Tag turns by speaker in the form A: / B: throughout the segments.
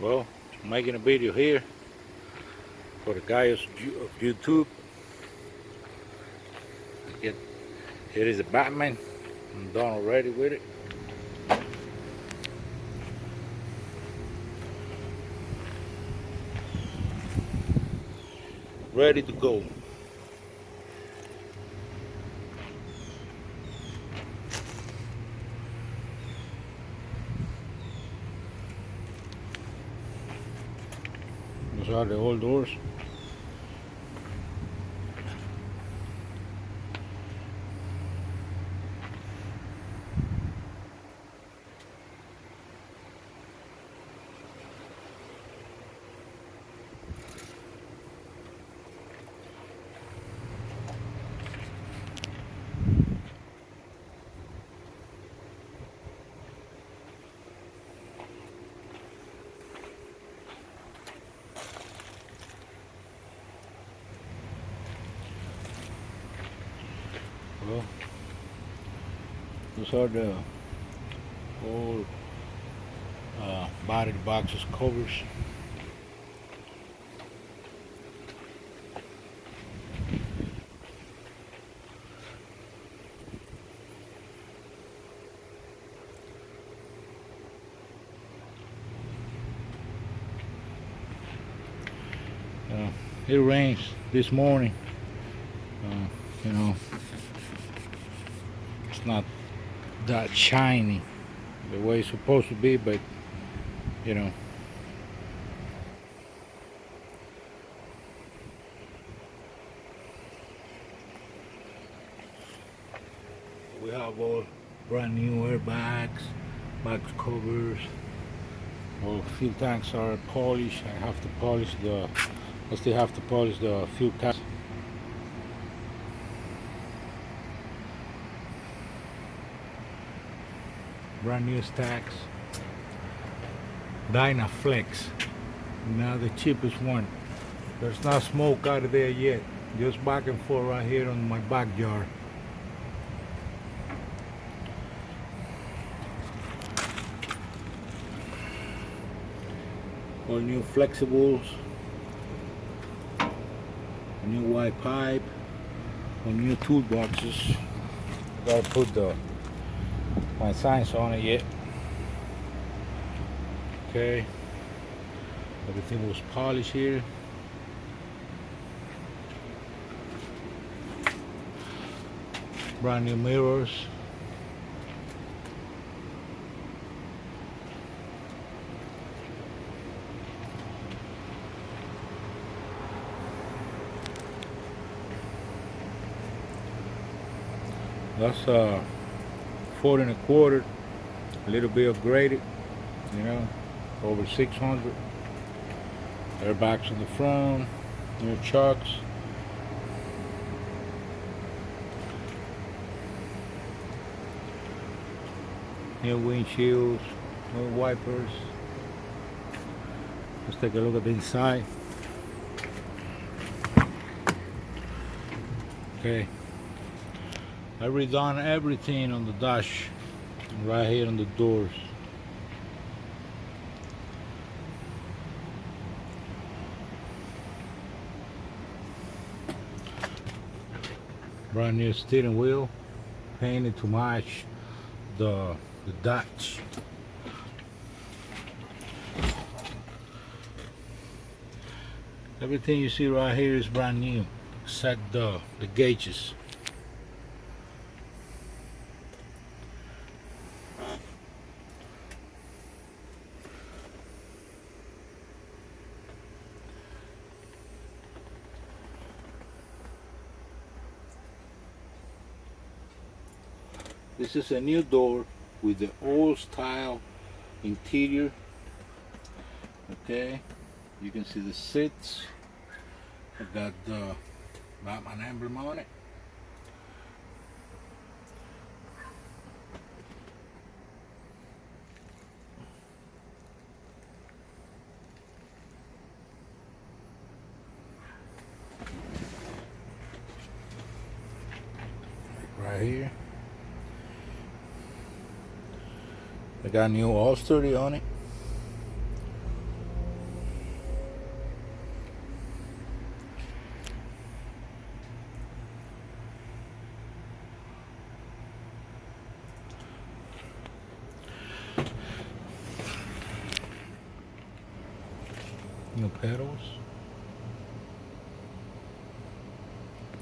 A: Well, making a video here for the guys of YouTube. Here is a Batman. I'm done already with it. Ready to go. Those are the old doors. Well, those are the old body boxes covers. It rains this morning. You know, it's not that shiny the way it's supposed to be, but you know. We have all brand new airbags, back covers. All fuel tanks are polished. I still have to polish the fuel tanks. Brand new stacks. Dynaflex. Now the cheapest one. There's not smoke out of there yet. Just back and forth right here on my backyard. All new flexibles. New white pipe. All new toolboxes. I gotta put my signs on it yet. Okay. Everything was polished here. Brand new mirrors. That's 4.25, a little bit upgraded, you know, over 600. Airbags in the front, new chucks. New windshields, new wipers. Let's take a look at the inside. Okay. I redone everything on the dash, right here on the doors. Brand new steering wheel, painted to match the dash. Everything you see right here is brand new, except the gauges. This is a new door with the old style interior. Okay, you can see the seats. I got the Batman emblem on it. Right here. I got new upholstery on it. New pedals.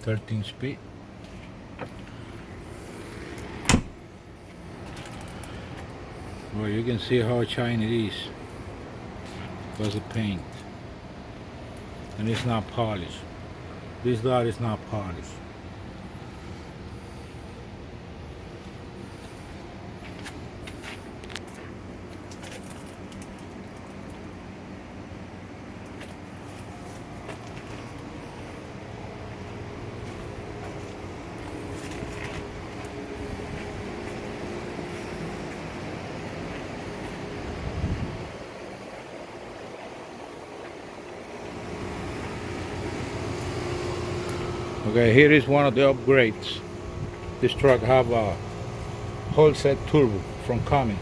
A: 13 speed. Well, you can see how shiny it is. Because of paint. And it's not polished. This dot is not polished. Okay, here is one of the upgrades. This truck have a whole set turbo from Cummins.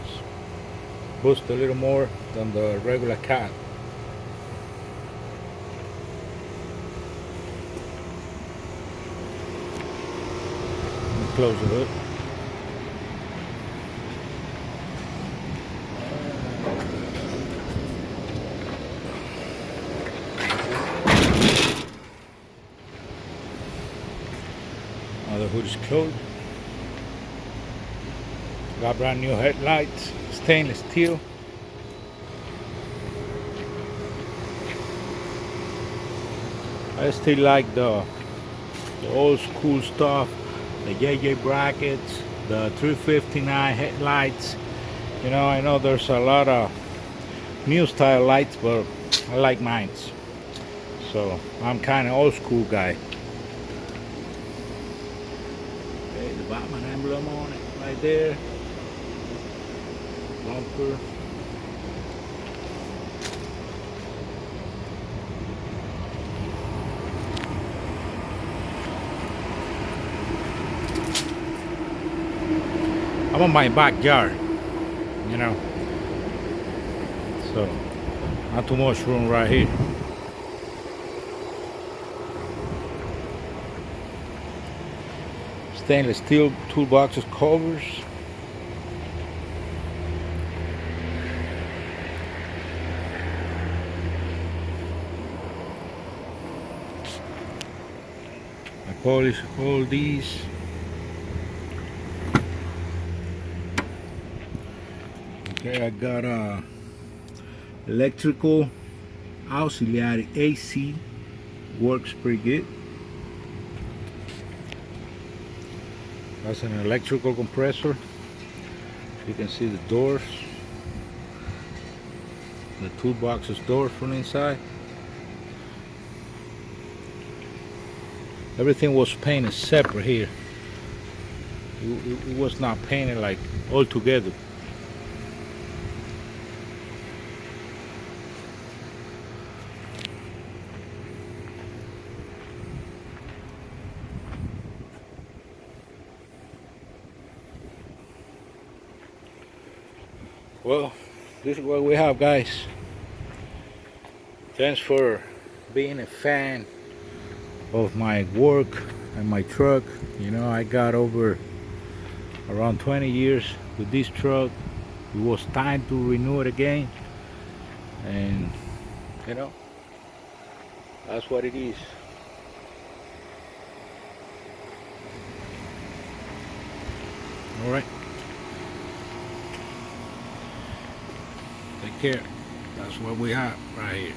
A: Boost a little more than the regular cat. Close the hood. Now the hood is closed. Got brand new headlights, stainless steel. I still like the old school stuff, the JJ brackets, the 359 headlights. You know, I know there's a lot of new style lights, but I like mine. So I'm kind of old school guy. Okay, the Batman emblem on it right there. Bumper. I'm on my backyard, you know, so not too much room right here. Stainless steel toolboxes covers. I polish all these. Okay, I got a electrical auxiliary AC, works pretty good. That's an electrical compressor. You can see the doors, the toolbox's doors from inside. Everything was painted separate here. It was not painted like all together. Well, this is what we have, guys. Thanks for being a fan of my work and my truck. You know, I got over around 20 years with this truck. It was time to renew it again, and you know, that's what it is. All right, take care. That's what we have right here.